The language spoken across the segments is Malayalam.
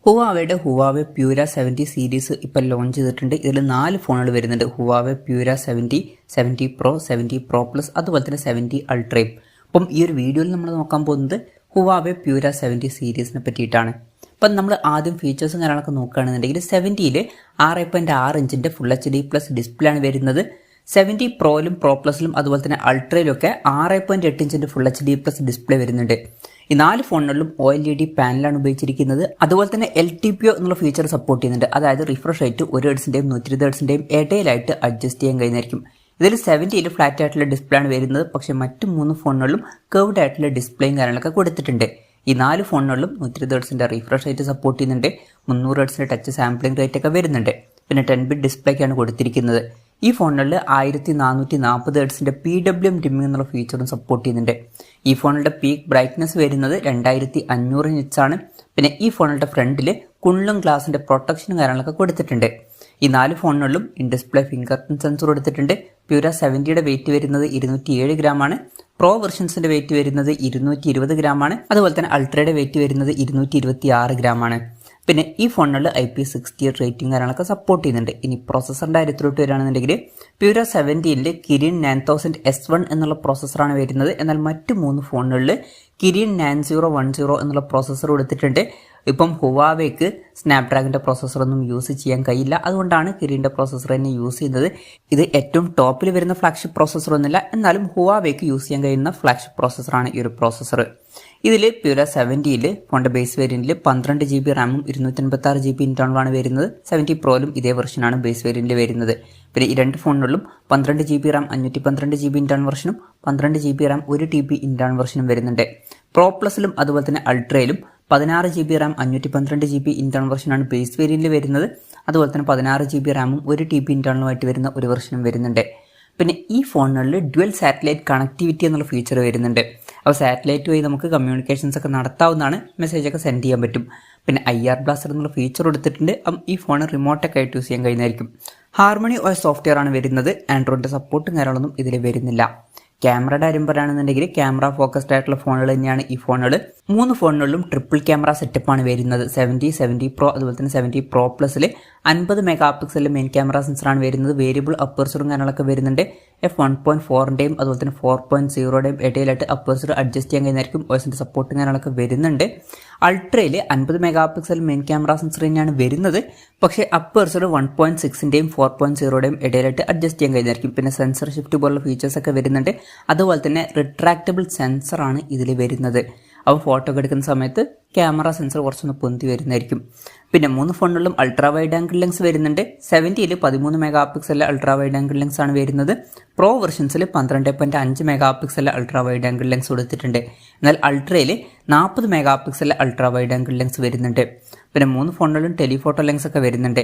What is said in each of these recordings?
ഹുവാവയുടെ ഹുവാവെ പ്യൂര 70 സീരീസ് ഇപ്പോൾ ലോഞ്ച് ചെയ്തിട്ടുണ്ട്. ഇതിൽ 4 ഫോണുകൾ വരുന്നുണ്ട്. ഹുവാവെ പ്യൂര 70, 70 പ്രോ, 70 പ്രോ പ്ലസ്, അതുപോലെ തന്നെ 70 അൾട്രയും. അപ്പം ഈ ഒരു വീഡിയോയിൽ നമ്മൾ നോക്കാൻ പോകുന്നത് ഹുവാവെ പ്യൂര 70 സീരീസിനെ പറ്റിയിട്ടാണ്. അപ്പം നമ്മൾ ആദ്യം ഫീച്ചേഴ്സും കാര്യങ്ങളൊക്കെ നോക്കുകയാണെന്നുണ്ടെങ്കിൽ 70ൽ 6.6 ഇഞ്ചിൻ്റെ ഫുൾ HD പ്ലസ് ഡിസ്പ്ലേ ആണ് വരുന്നത്. 70 പ്രോയിലും പ്രോ പ്ലസിലും അതുപോലെ തന്നെ അൾട്രയിലും ഒക്കെ 6.8 ഇഞ്ചിൻ്റെ ഫുൾ HD പ്ലസ് ഡിസ്പ്ലേ വരുന്നുണ്ട്. ഈ 4 ഫോണുകളിലും OLED പാനലാണ് ഉപയോഗിച്ചിരിക്കുന്നത്. അതുപോലെ തന്നെ LTPO എന്നുള്ള ഫീച്ചർ സപ്പോർട്ട് ചെയ്യുന്നുണ്ട്. അതായത് റിഫ്രഷ് റേറ്റ് 1 ഹെർട്സിൻ്റെയും 120 ഹെർട്സിൻ്റെയും ഇടയിലായിട്ട് അഡ്ജസ്റ്റ് ചെയ്യാൻ കഴിയുന്നതായിരിക്കും. ഇതിൽ 70ൽ ഫ്ലാറ്റ് ആയിട്ടുള്ള ഡിസ്പ്ലേ ആണ് വരുന്നത്. പക്ഷേ മറ്റു 3 ഫോണുകളിലും കർവ്ഡ് ആയിട്ടുള്ള ഡിസ്പ്ലേയും കാര്യങ്ങളൊക്കെ കൊടുത്തിട്ടുണ്ട്. ഈ 4 ഫോണുകളിലും 120 ഹെർട്സിൻ്റെ റിഫ്രഷ് റേറ്റ് സപ്പോർട്ട് ചെയ്യുന്നുണ്ട്. 300 ഹെർട്സിൻ്റെ ടച്ച് സാമ്പിളിംഗ് റേറ്റ് ഒക്കെ വരുന്നുണ്ട്. പിന്നെ 10 ബിറ്റ് ഡിസ്പ്ലേക്കാണ് കൊടുത്തിരിക്കുന്നത്. ഈ ഫോണുകളിൽ 1440 ഹെർട്സിൻ്റെ PWM ഡിമ്മിംഗ് എന്നുള്ള ഫീച്ചറും സപ്പോർട്ട് ചെയ്യുന്നുണ്ട്. ഈ ഫോണുകളുടെ പീക്ക് ബ്രൈറ്റ്നസ് വരുന്നത് 2500 നിറ്റ്സ് ആണ്. പിന്നെ ഈ ഫോണുകളുടെ ഫ്രണ്ടിൽ കുള്ളും ഗ്ലാസിൻ്റെ പ്രൊട്ടക്ഷനും കാര്യങ്ങളൊക്കെ കൊടുത്തിട്ടുണ്ട്. ഈ 4 ഫോണുകളിലും in display fingerprint sensor കൊടുത്തിട്ടുണ്ട്. പ്യൂര 70യുടെ വെയിറ്റ് വരുന്നത് 207 ഗ്രാം ആണ്. പ്രോ വെർഷൻസിന്റെ വെയിറ്റ് വരുന്നത് 220 ഗ്രാം ആണ്. അതുപോലെ തന്നെ അൾട്രയുടെ വെയിറ്റ് വരുന്നത് 226 ഗ്രാം ആണ്. പിന്നെ ഈ ഫോണുകളിൽ IP68 റേറ്റിംഗ് കാര്യങ്ങളൊക്കെ സപ്പോർട്ട് ചെയ്യുന്നുണ്ട്. ഇനി പ്രോസസ്സറിന്റെ കാര്യത്തിലോട്ട് വരികയാണെന്നുണ്ടെങ്കിൽ പ്യൂര 70ൽ കിരിൻ 9000 S1 എന്നുള്ള പ്രോസസ്സറാണ് വരുന്നത്. എന്നാൽ മറ്റ് 3 ഫോണുകളിൽ കിരിൻ 9010 എന്നുള്ള പ്രോസസ്സർ കൊടുത്തിട്ടുണ്ട്. ഇപ്പം ഹുവാവേക്ക് സ്നാപ്ഡ്രാഗണിന്റെ പ്രോസസ്സറൊന്നും യൂസ് ചെയ്യാൻ കഴിയില്ല. അതുകൊണ്ടാണ് കിരിന്റെ പ്രോസസ്സർ തന്നെ യൂസ് ചെയ്യുന്നത്. ഇത് ഏറ്റവും ടോപ്പിൽ വരുന്ന ഫ്ലാഗ്ഷിപ്പ് പ്രോസസ്സർ ഒന്നുമില്ല, എന്നാലും ഹുവാവേക്ക് യൂസ് ചെയ്യാൻ കഴിയുന്ന ഫ്ലാഗ്ഷിപ്പ് പ്രോസസ്സറാണ് ഈ ഒരു പ്രോസസ്സർ. ഇതിൽ പ്യൂര 70ൽ ഫോണിന്റെ ബേസ് വേരിയന്റിൽ 12 GB റാമും 256 GB ഇന്റേണലാണ് വരുന്നത്. 70 പ്രോയിലും ഇതേ വെർഷനാണ് ബേസ് വേരിയന്റിൽ വരുന്നത്. പിന്നെ ഈ 2 ഫോണുകളിലും 12 GB റാം 512 GB ഇന്റേണൽ വെർഷനും 12 GB റാം 1 TB ഇന്റേണൽ വെർഷനും വരുന്നുണ്ട്. പ്രോ പ്ലസിലും അതുപോലെ തന്നെ അൾട്രയിലും 16 GB റാം 512 GB ഇന്റേണൽ വെർഷനാണ് ബേസ് വേരിയന്റിൽ വരുന്നത്. അതുപോലെ തന്നെ 16 GB റാമും 1 TB ഇന്റേണലുമായിട്ട് വരുന്ന ഒരു വെർഷനും വരുന്നുണ്ട്. പിന്നെ ഈ ഫോണുകളിൽ ഡ്യുവൽ സാറ്റലൈറ്റ് കണക്ടിവിറ്റി എന്നുള്ള ഫീച്ചർ വരുന്നുണ്ട്. അപ്പോൾ സാറ്റലൈറ്റ് വഴി നമുക്ക് കമ്മ്യൂണിക്കേഷൻസ് ഒക്കെ നടത്താവുന്നതാണ്. മെസ്സേജൊക്കെ സെൻഡ് ചെയ്യാൻ പറ്റും. പിന്നെ IR ബ്ലാസ്റ്റർ എന്നുള്ള ഫീച്ചർ കൊടുത്തിട്ടുണ്ട്. ഈ ഫോൺ റിമോട്ടൊക്കെ ആയിട്ട് യൂസ് ചെയ്യാൻ കഴിയുന്നതായിരിക്കും. ഹാർമണി OS സോഫ്റ്റ്വെയർ ആണ് വരുന്നത്. ആൻഡ്രോയിഡിന്റെ സപ്പോർട്ടും കാര്യങ്ങളൊന്നും ഇതിൽ വരുന്നില്ല. ക്യാമറയുടെ കാര്യം പറയുകയാണെന്നുണ്ടെങ്കിൽ ക്യാമറ ഫോക്കസ്ഡ് ആയിട്ടുള്ള ഫോണുകൾ തന്നെയാണ് ഈ ഫോണുകൾ. 3 ഫോണുകളിലും ട്രിപ്പിൾ ക്യാമറ സെറ്റപ്പാണ് വരുന്നത്. 70 പ്രോ അതുപോലെ തന്നെ 70 പ്രോ പ്ലസിൽ 50 മെഗാ പിക്സലിലെ മെയിൻ ക്യാമറ സെൻസറാണ് വരുന്നത്. വേരിയബിൾ അപ്പേർച്ചറും കാര്യങ്ങളൊക്കെ വരുന്നുണ്ട്. f1.4ൻ്റെയും അതുപോലെ തന്നെ 4.0യുടെയും ഇടയിലായിട്ട് അപ്പേർച്ചർ അഡ്ജസ്റ്റ് ചെയ്യാൻ കഴിയുന്നതായിരിക്കും. OSന്റെ സപ്പോർട്ടും കാര്യങ്ങളൊക്കെ വരുന്നുണ്ട്. അൾട്രയിൽ 50 mega pixel main camera sensor തന്നെയാണ് വരുന്നത്. പക്ഷേ അപ്പേർച്ചർ 1.6ൻ്റെയും 4.0യുടെയും ഇടയിലായിട്ട് അഡ്ജസ്റ്റ് ചെയ്യാൻ കഴിയുന്നതായിരിക്കും. പിന്നെ സെൻസർ ഷിഫ്റ്റ് പോലുള്ള ഫീച്ചേഴ്സ് ഒക്കെ വരുന്നുണ്ട്. അതുപോലെ തന്നെ റിട്രാക്റ്റബിൾ സെൻസറാണ് ഇതിൽ വരുന്നത്. അപ്പോൾ ഫോട്ടോ ഒക്കെ എടുക്കുന്ന സമയത്ത് ക്യാമറ സെൻസർ കുറച്ചൊന്ന് പൊന്തി വരുന്നതായിരിക്കും. പിന്നെ 3 ഫോണുകളിലും അൾട്രാ വൈഡ് ആംഗിൾ ലെൻസ് വരുന്നുണ്ട്. 70ൽ 13 മെഗാ പിക്സലിലെ അൾട്രാ വൈഡ് ആംഗിൾ ലെൻസ് ആണ് വരുന്നത്. പ്രോ വെർഷൻസിൽ 12.5 മെഗാ പിക്സലിലെ അൾട്രാ വൈഡ് ആംഗിൾ ലെൻസ് കൊടുത്തിട്ടുണ്ട്. എന്നാൽ അൾട്രയിൽ 40 മെഗാ പിക്സലിലെ അൾട്രാ വൈഡ് ആംഗിൾ ലെൻസ് വരുന്നുണ്ട്. പിന്നെ 3 ഫോണുകളിലും ടെലിഫോട്ടോ ലെൻസ് ഒക്കെ വരുന്നുണ്ട്.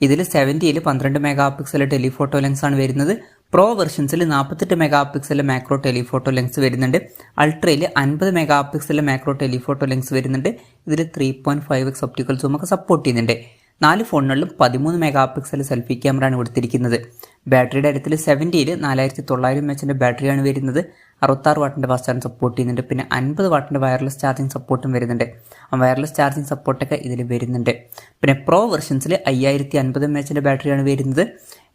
ഇതിൽ 70ൽ 12 മെഗാ പിക്സലിലെ ടെലിഫോട്ടോ ലെൻസ് ആണ് വരുന്നത്. പ്രോ വെർഷൻസിൽ 48 മെഗാ പിക്സലിലെ മാക്രോ ടെലിഫോട്ടോ ലെൻസ് വരുന്നുണ്ട്. അൾട്രയിൽ 50 മെഗാ പിക്സലിലെ മാക്രോ ടെലിഫോട്ടോ ലെൻസ് വരുന്നുണ്ട്. ഇതിൽ 3.5x ഒപ്റ്റിക്കൽ സൂം ഒക്കെ സപ്പോർട്ട് ചെയ്യുന്നുണ്ട്. 4 ഫോണുകളിലും 13 മെഗാ പിക്സൽ സെൽഫി ക്യാമറയാണ് കൊടുത്തിരിക്കുന്നത്. ബാറ്ററിയുടെ കാര്യത്തിൽ 70ൽ 4900 mAh ബാറ്ററിയാണ് വരുന്നത്. 66 വാട്ടിൻ്റെ ഫാസ്റ്റ് ചാർജിങ് സപ്പോർട്ട് ചെയ്യുന്നുണ്ട്. പിന്നെ 50 വാട്ടിൻ്റെ വയർലെസ് ചാർജിങ് സപ്പോർട്ടും വരുന്നുണ്ട്. വയർലെസ് ചാർജിങ് സപ്പോർട്ടൊക്കെ ഇതിൽ വരുന്നുണ്ട്. പിന്നെ പ്രോ വെർഷൻസിൽ 5050 mAh ബാറ്ററിയാണ് വരുന്നത്.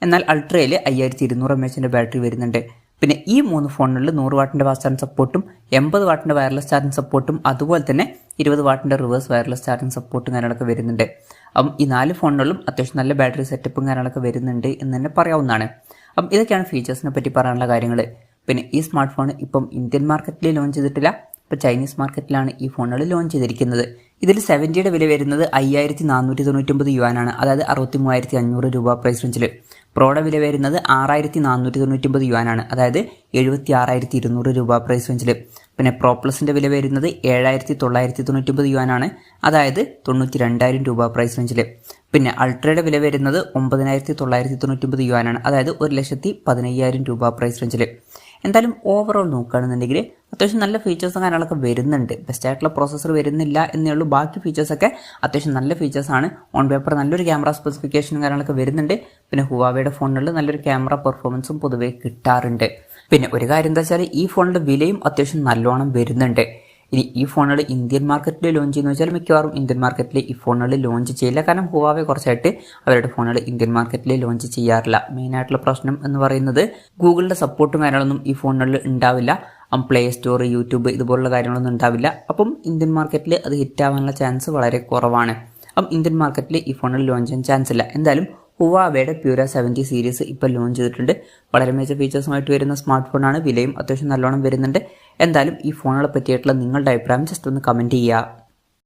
എന്നാൽ അൾട്രയിൽ 5200 mAh ബാറ്ററി വരുന്നുണ്ട്. പിന്നെ ഈ 3 ഫോണുകളിൽ 100 വാട്ടിൻ്റെ ഫാസ്റ്റ് ചാർജിങ് സപ്പോർട്ടും 80 വാട്ടിൻ്റെ വയർലെസ് ചാർജിങ് സപ്പോർട്ടും അതുപോലെ തന്നെ 20 വാട്ടിൻ്റെ റിവേഴ്സ് വയർലെസ് ചാർജിങ് സപ്പോർട്ടും കാര്യങ്ങളൊക്കെ വരുന്നുണ്ട്. അപ്പം ഈ 4 ഫോണുകളിലും അത്യാവശ്യം നല്ല ബാറ്ററി സെറ്റപ്പും കാര്യങ്ങളൊക്കെ വരുന്നുണ്ട് എന്ന് തന്നെ പറയാവുന്നതാണ്. അപ്പം ഇതൊക്കെയാണ് ഫീച്ചേഴ്സിനെ പറ്റി പറയാനുള്ള കാര്യങ്ങൾ. പിന്നെ ഈ സ്മാർട്ട് ഫോൺ ഇപ്പം ഇന്ത്യൻ മാർക്കറ്റിൽ ലോഞ്ച് ചെയ്തിട്ടില്ല. ഇപ്പോൾ ചൈനീസ് മാർക്കറ്റിലാണ് ഈ ഫോണുകൾ ലോഞ്ച് ചെയ്തിരിക്കുന്നത്. ഇതിൽ 70യുടെ വില വരുന്നത് 5499 യുവാനാണ്. അതായത് 63500 രൂപ പ്രൈസ് റേഞ്ചിൽ. പ്രോയുടെ വില വരുന്നത് 6499 യുവാനാണ്. അതായത് 76200 രൂപ പ്രൈസ് റേഞ്ചിൽ. പിന്നെ പ്രോ പ്ലസിന്റെ വില വരുന്നത് 7999 യുവാനാണ്. അതായത് 92000 രൂപ പ്രൈസ് റേഞ്ചിൽ. പിന്നെ അൾട്രയുടെ വില വരുന്നത് 9999 യുവാനാണ്. അതായത് 1,15,000 രൂപ പ്രൈസ് റേഞ്ചിൽ. എന്തായാലും ഓവറോൾ നോക്കുകയാണെന്നുണ്ടെങ്കിൽ അത്യാവശ്യം നല്ല ഫീച്ചേഴ്സും കാര്യങ്ങളൊക്കെ വരുന്നുണ്ട്. ബെസ്റ്റ് ആയിട്ടുള്ള പ്രോസസ്സർ വരുന്നില്ല എന്നേ ഉള്ളൂ. ബാക്കി ഫീച്ചേഴ്സൊക്കെ അത്യാവശ്യം നല്ല ഫീച്ചേഴ്സാണ്. ഓൺ പേപ്പർ നല്ലൊരു ക്യാമറ സ്പെസിഫിക്കേഷനും കാര്യങ്ങളൊക്കെ വരുന്നുണ്ട്. പിന്നെ ഹുവാവയുടെ ഫോണുകളിൽ നല്ലൊരു ക്യാമറ പെർഫോമൻസും പൊതുവേ കിട്ടാറുണ്ട്. പിന്നെ ഒരു കാര്യം എന്താ വെച്ചാൽ ഈ ഫോണിൻ്റെ വിലയും അത്യാവശ്യം നല്ലോണം വരുന്നുണ്ട്. ഇനി ഈ ഫോണുകൾ ഇന്ത്യൻ മാർക്കറ്റിൽ ലോഞ്ച് ചെയ്യുന്ന വെച്ചാൽ മിക്കവാറും ഇന്ത്യൻ മാർക്കറ്റിൽ ഈ ഫോണുകൾ ലോഞ്ച് ചെയ്യില്ല. കാരണം ഹുവാവെ കുറച്ചായിട്ട് അവരുടെ ഫോണുകൾ ഇന്ത്യൻ മാർക്കറ്റിൽ ലോഞ്ച് ചെയ്യാറില്ല. മെയിനായിട്ടുള്ള പ്രശ്നം എന്ന് പറയുന്നത് ഗൂഗിളിൻ്റെ സപ്പോർട്ടും കാര്യങ്ങളൊന്നും ഈ ഫോണുകളിൽ ഉണ്ടാവില്ല. പ്ലേ സ്റ്റോർ, യൂട്യൂബ് ഇതുപോലുള്ള കാര്യങ്ങളൊന്നും ഉണ്ടാവില്ല. അപ്പം ഇന്ത്യൻ മാർക്കറ്റിൽ അത് ഹിറ്റാവാനുള്ള ചാൻസ് വളരെ കുറവാണ്. അപ്പം ഇന്ത്യൻ മാർക്കറ്റിൽ ഈ ഫോണുകൾ ലോഞ്ച് ചെയ്യാൻ ചാൻസ് ഇല്ല. എന്തായാലും ഹുവാവയുടെ പ്യൂര 70 സീരീസ് ഇപ്പോൾ ലോഞ്ച് ചെയ്തിട്ടുണ്ട്. വളരെ മികച്ച ഫീച്ചേഴ്സുമായിട്ട് വരുന്ന സ്മാർട്ട് ഫോണാണ്. വിലയും അത്യാവശ്യം നല്ലോണം വരുന്നുണ്ട്. എന്തായാലും ഈ ഫോണുകളെ പറ്റിയിട്ടുള്ള നിങ്ങളുടെ അഭിപ്രായം ജസ്റ്റ് ഒന്ന് കമൻറ്റ് ചെയ്യുക.